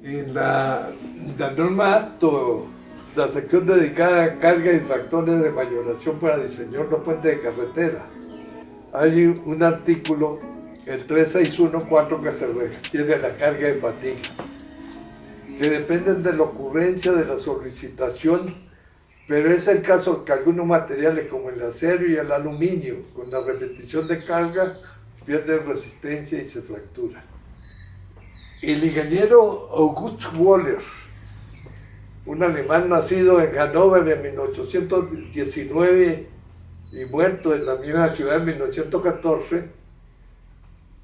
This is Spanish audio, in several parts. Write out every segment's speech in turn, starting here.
En la norma ASTO, la sección dedicada a carga y factores de mayoración para diseñar los puentes de carretera, hay un artículo, el 3614, que se refiere a la carga y fatiga, que dependen de la ocurrencia de la solicitación, pero es el caso que algunos materiales como el acero y el aluminio, con la repetición de carga, pierden resistencia y se fracturan. El ingeniero August Wöhler, un alemán nacido en Hannover en 1819 y muerto en la misma ciudad en 1914,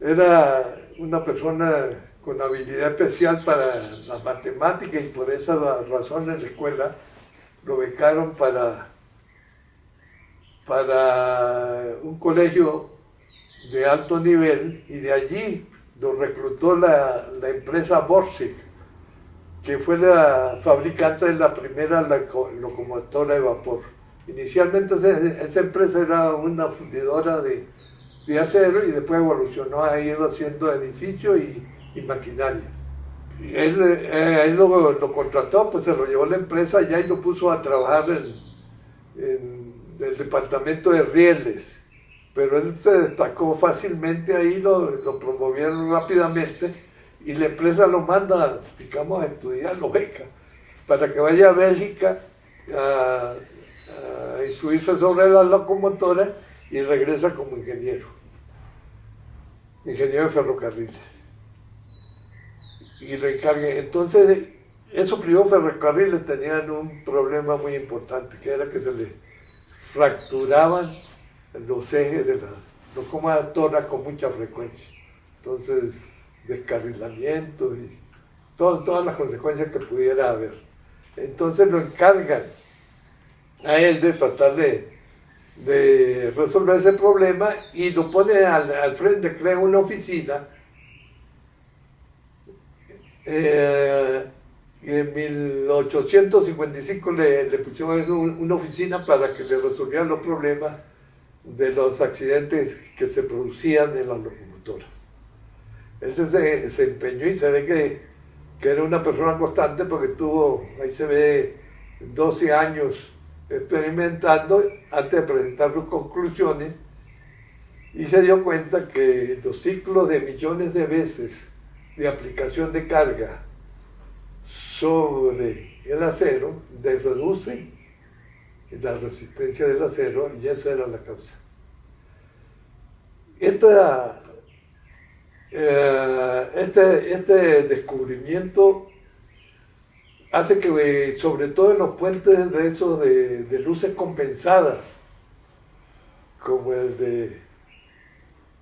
era una persona con habilidad especial para la matemática y por esa razón en la escuela lo becaron para un colegio de alto nivel y de allí lo reclutó la empresa Borsig, que fue la fabricante de la primera locomotora de vapor. Inicialmente esa empresa era una fundidora de acero y después evolucionó a ir haciendo edificios y maquinaria. Él lo contrató, pues se lo llevó a la empresa allá y lo puso a trabajar en el departamento de rieles. Pero él se destacó fácilmente ahí, lo promovieron rápidamente y la empresa lo manda, digamos, a estudiar, lo beca, para que vaya a Bélgica a instruirse sobre las locomotoras y regresa como ingeniero de ferrocarriles. Y lo encarga. Entonces, esos primeros ferrocarriles tenían un problema muy importante, que era que se les fracturaban los ejes de las locomotoras con mucha frecuencia. Entonces, descarrilamiento y todas las consecuencias que pudiera haber. Entonces lo encargan a él de tratar de resolver ese problema y lo pone al frente, crea una oficina. Y en 1855 le pusieron una oficina para que le resolvieran los problemas de los accidentes que se producían en las locomotoras. Él se empeñó y se ve que era una persona constante porque tuvo, ahí se ve, 12 años experimentando antes de presentar sus conclusiones y se dio cuenta que los ciclos de millones de veces de aplicación de carga sobre el acero reducen la resistencia del acero y eso era la causa. Este descubrimiento hace que, sobre todo en los puentes de esos de luces compensadas, como el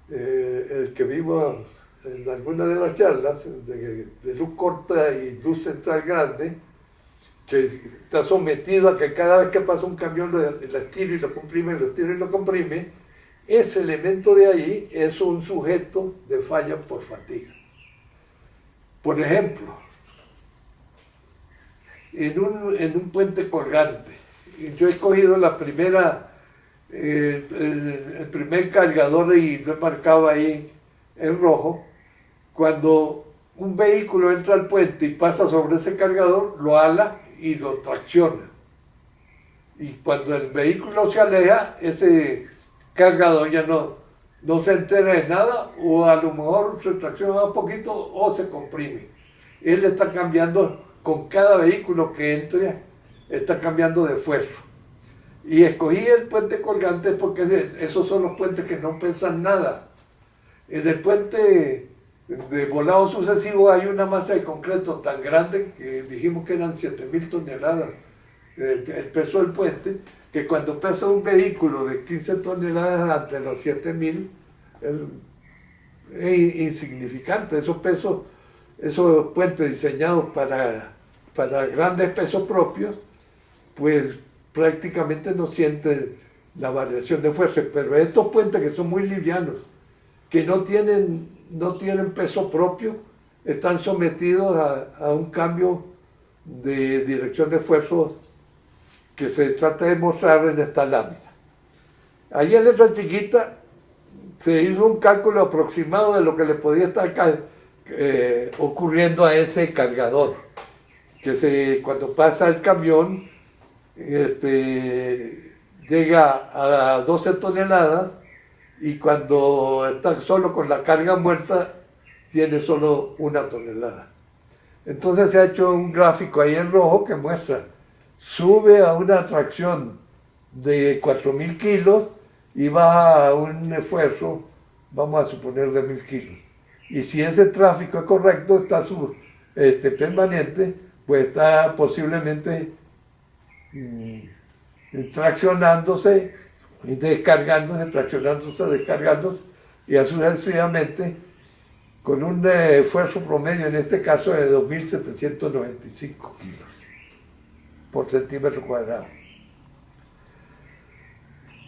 que vimos en alguna de las charlas, de luz corta y luz central grande, que está sometido a que cada vez que pasa un camión lo estira y lo comprime, lo estira y lo comprime. Ese elemento de ahí es un sujeto de falla por fatiga. Por ejemplo, en un puente colgante, yo he cogido el primer cargador y lo he marcado ahí en rojo. Cuando un vehículo entra al puente y pasa sobre ese cargador, lo ala y lo tracciona. Y cuando el vehículo se aleja, ese cargador ya no se entera de nada, o a lo mejor se tracciona un poquito o se comprime. Él está cambiando con cada vehículo que entre, está cambiando de esfuerzo. Y escogí el puente colgante porque esos son los puentes que no pesan nada. En el puente de volado sucesivo hay una masa de concreto tan grande que dijimos que eran 7.000 toneladas el peso del puente, que cuando pesa un vehículo de 15 toneladas ante los 7.000 es insignificante. Esos puentes diseñados para grandes pesos propios, pues prácticamente no sienten la variación de fuerza. Pero estos puentes que son muy livianos, que no tienen peso propio, están sometidos a un cambio de dirección de esfuerzos que se trata de mostrar en esta lámina. Ahí en letra chiquita se hizo un cálculo aproximado de lo que le podía estar ocurriendo a ese cargador, que cuando pasa el camión llega a 12 toneladas y cuando está solo con la carga muerta tiene solo 1 tonelada. Entonces se ha hecho un gráfico ahí en rojo que muestra, sube a una tracción de 4.000 kilos y baja a un esfuerzo, vamos a suponer, de 1.000 kilos. Y si ese tráfico es correcto, está permanente, pues está posiblemente traccionándose y descargándose, traccionándose, descargándose, y así sucesivamente, con un esfuerzo promedio, en este caso, de 2.795 kilos por centímetro cuadrado.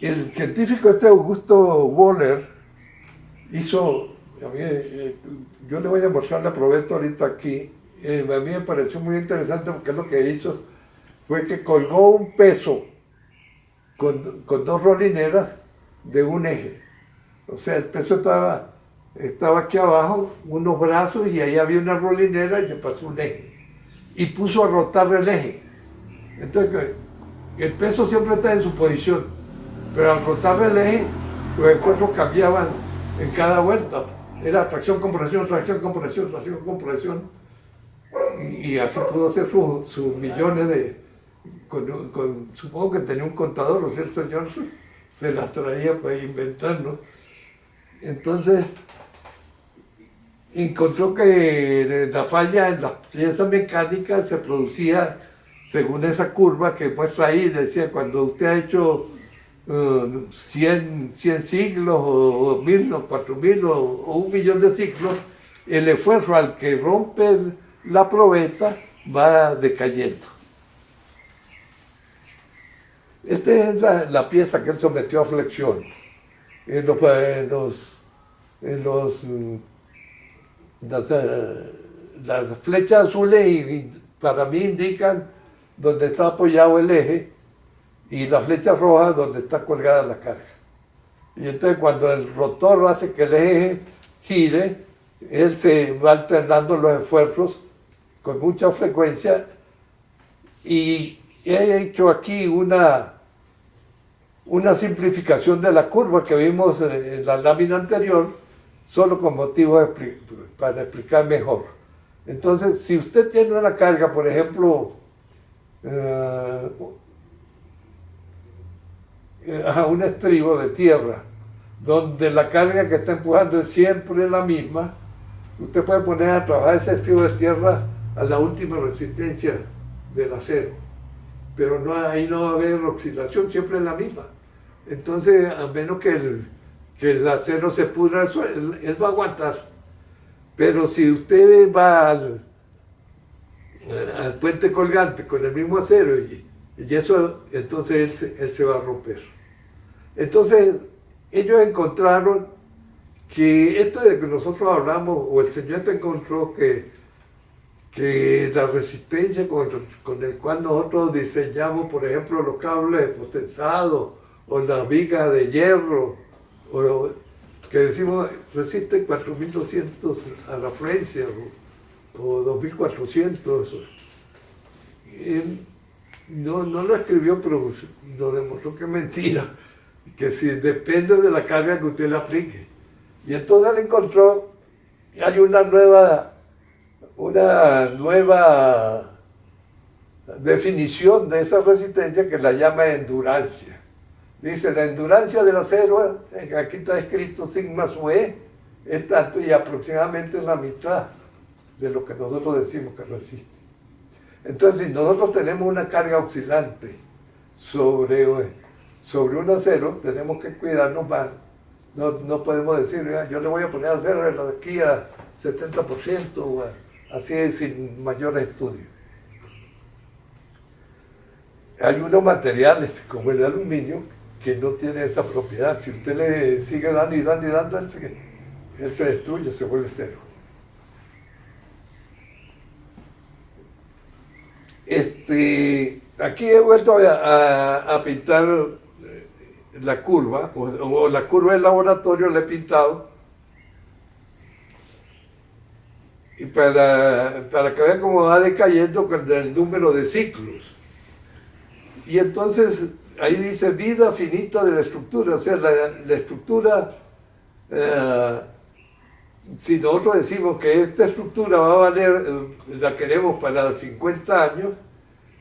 El científico Augusto Wohler hizo, yo le voy a mostrar la probeta ahorita aquí, a mí me pareció muy interesante porque lo que hizo fue que colgó un peso con 2 rolineras de un eje. O sea, el peso estaba aquí abajo, unos brazos, y ahí había una rolinera y le pasó un eje. Y puso a rotar el eje. Entonces, el peso siempre está en su posición, pero al rotar el eje, los esfuerzos cambiaban en cada vuelta. Era tracción, compresión, tracción, compresión, tracción, compresión. Y así pudo hacer sus millones supongo que tenía un contador, o sea, el señor se las traía para inventar, ¿no? Entonces, encontró que la falla en las piezas mecánicas se producía según esa curva que muestra ahí, decía, cuando usted ha hecho 100 ciclos, o 1.000, o 4.000, o 1.000.000 de ciclos, el esfuerzo al que rompe la probeta va decayendo. Esta es la pieza que él sometió a flexión. Las flechas azules para mí indican donde está apoyado el eje, y las flechas rojas donde está colgada la carga. Y entonces cuando el rotor hace que el eje gire, él se va alternando los esfuerzos con mucha frecuencia, y he hecho aquí una simplificación de la curva que vimos en la lámina anterior, solo con motivo para explicar mejor. Entonces, si usted tiene una carga, por ejemplo, un estribo de tierra, donde la carga que está empujando es siempre la misma, usted puede poner a trabajar ese estribo de tierra a la última resistencia del acero, pero ahí no va a haber oscilación, siempre es la misma. Entonces, a menos que el acero se pudra, él va a aguantar. Pero si usted va al puente colgante con el mismo acero, y eso, entonces él se va a romper. Entonces, ellos encontraron que esto de que nosotros hablamos, o el señor encontró que la resistencia con el cual nosotros diseñamos, por ejemplo, los cables postensados, o las vigas de hierro, o que decimos resisten 4.200 a la Francia, o 2.400. Él no lo escribió, pero nos demostró que es mentira, que si depende de la carga que usted le aplique. Y entonces él encontró que hay una nueva definición de esa resistencia que la llama endurancia. Dice, la endurancia del acero, aquí está escrito sigma sub E, es tanto, y aproximadamente la mitad de lo que nosotros decimos que resiste. Entonces, si nosotros tenemos una carga oscilante sobre un acero, tenemos que cuidarnos más. No podemos decir, yo le voy a poner acero de aquí a 70%, o así sin mayores estudios. Hay unos materiales, como el de aluminio, que no tiene esa propiedad. Si usted le sigue dando y dando y dando, él se destruye, se vuelve cero. Aquí he vuelto a pintar la curva, o la curva del laboratorio la he pintado. para que vean cómo va decayendo con el número de ciclos. Y entonces ahí dice vida finita de la estructura, o sea, la estructura, si nosotros decimos que esta estructura va a valer, la queremos para 50 años,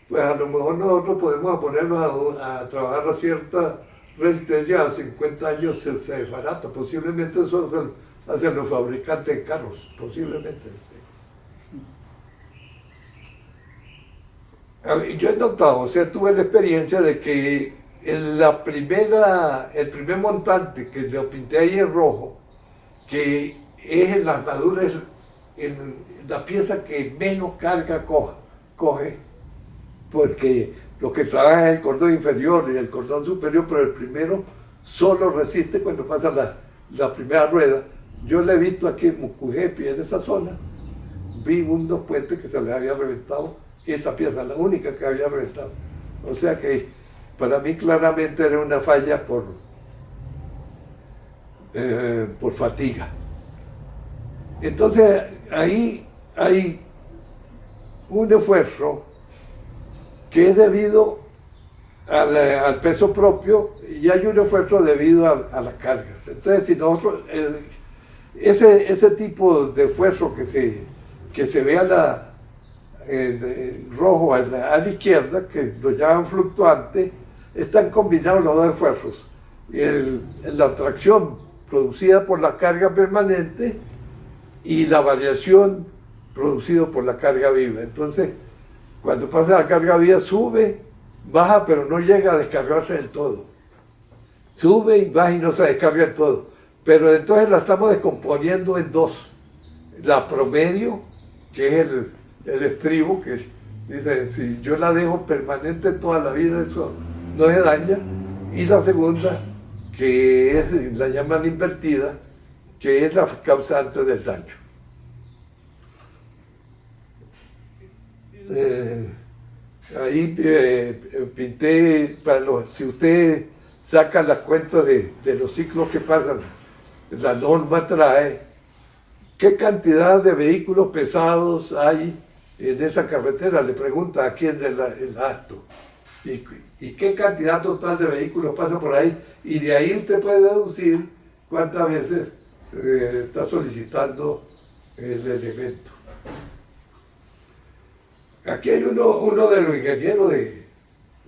pues a lo mejor nosotros podemos ponernos a trabajar a cierta resistencia, a 50 años se desbarata. Posiblemente eso hacen los fabricantes de carros, posiblemente. Sí. Yo he notado, o sea, tuve la experiencia de que el primer montante que lo pinté ahí en rojo, que es en la armadura, es en la pieza que menos carga coge, porque lo que trabaja es el cordón inferior y el cordón superior, pero el primero solo resiste cuando pasa la primera rueda. Yo la he visto aquí en Mucujepi, en esa zona, vi unos puentes que se les había reventado esa pieza, la única que había reventado. O sea que para mí claramente era una falla por fatiga. Entonces ahí hay un esfuerzo que es debido al peso propio y hay un esfuerzo debido a las cargas. Entonces, si nosotros, ese tipo de esfuerzo que se ve rojo a la izquierda, que lo llaman fluctuante, están combinados los dos esfuerzos. La tracción producida por la carga permanente y la variación producida por la carga viva. Entonces, cuando pasa la carga viva sube, baja, pero no llega a descargarse del todo. Sube y baja y no se descarga del todo. Pero entonces la estamos descomponiendo en dos. La promedio, que es el estribo, que dice, si yo la dejo permanente toda la vida, eso no se daña. Y la segunda, que es, la llaman invertida, que es la causante del daño. Ahí pinté, si usted saca las cuentas de los ciclos que pasan, la norma trae qué cantidad de vehículos pesados hay en esa carretera, le pregunta aquí en el acto, y qué cantidad total de vehículos pasa por ahí, y de ahí usted puede deducir cuántas veces está solicitando el elemento. Aquí hay uno de los ingenieros, de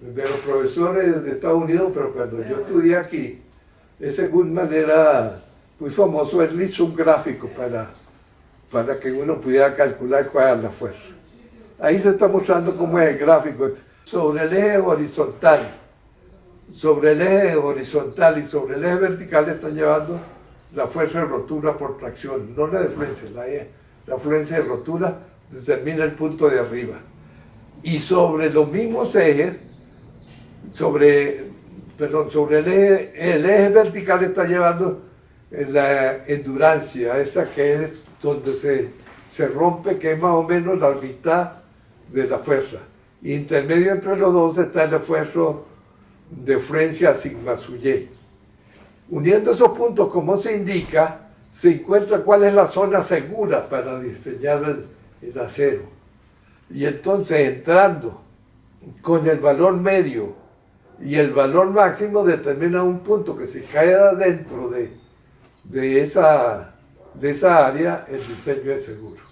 los profesores de Estados Unidos, pero cuando yo estudié aquí, ese Goodman era muy famoso, él hizo un gráfico para que uno pudiera calcular cuál era la fuerza. Ahí se está mostrando cómo es el gráfico. Sobre el eje horizontal, y sobre el eje vertical están llevando la fuerza de rotura por tracción, no la de fluencia, la fuerza de rotura determina el punto de arriba. Y sobre los mismos ejes, sobre el eje vertical está llevando la endurancia, esa que es donde se rompe, que es más o menos la mitad de la fuerza. Intermedio entre los dos está el esfuerzo de fluencia sigma su y. Uniendo esos puntos, como se indica, se encuentra cuál es la zona segura para diseñar el acero. Y entonces, entrando con el valor medio y el valor máximo, determina un punto que se cae adentro de esa área, el diseño es seguro.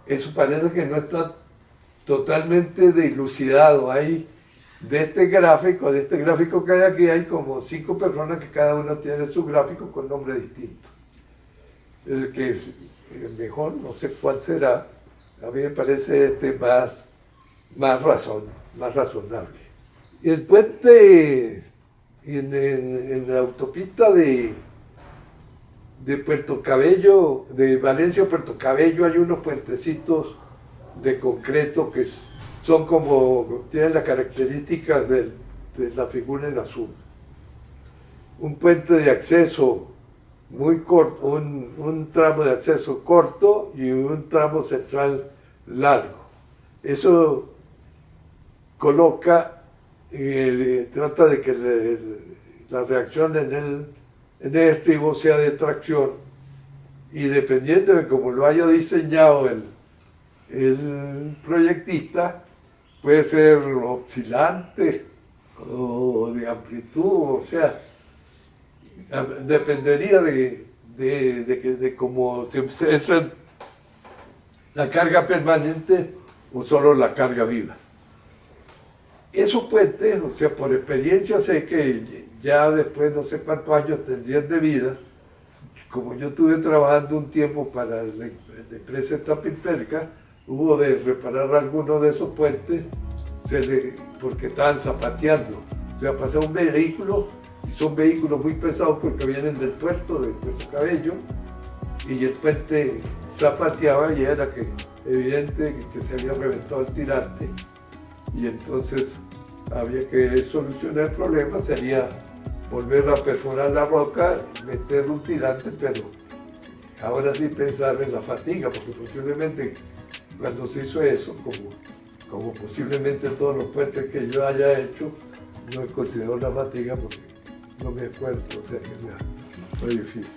Eso parece que no está totalmente dilucidado. Hay de este gráfico que hay aquí, hay como 5 personas que cada uno tiene su gráfico con nombre distinto. El que es el mejor, no sé cuál será, a mí me parece más razonable. El puente en la autopista de Puerto Cabello, de Valencia a Puerto Cabello, hay unos puentecitos de concreto que son como, tienen las características de la figura en azul. Un puente de acceso muy corto, un tramo de acceso corto y un tramo central largo. Eso coloca, trata de que la reacción en el estribo sea de tracción y dependiendo de cómo lo haya diseñado el proyectista, puede ser oscilante o de amplitud, o sea, dependería de cómo se entra la carga permanente o solo la carga viva. Esos puentes, o sea, por experiencia sé que ya después no sé cuántos años tendrían de vida. Como yo estuve trabajando un tiempo para la empresa Tapimperca, hubo de reparar algunos de esos puentes porque estaban zapateando. O sea, pasaba un vehículo, y son vehículos muy pesados porque vienen del Puerto Cabello, y el puente zapateaba y era evidente que se había reventado el tirante. Y entonces había que solucionar el problema, sería volver a perforar la roca, meter un tirante, pero ahora sí pensar en la fatiga, porque posiblemente cuando se hizo eso, como posiblemente todos los puentes que yo haya hecho, no he considerado la fatiga porque no me acuerdo, o sea que fue difícil.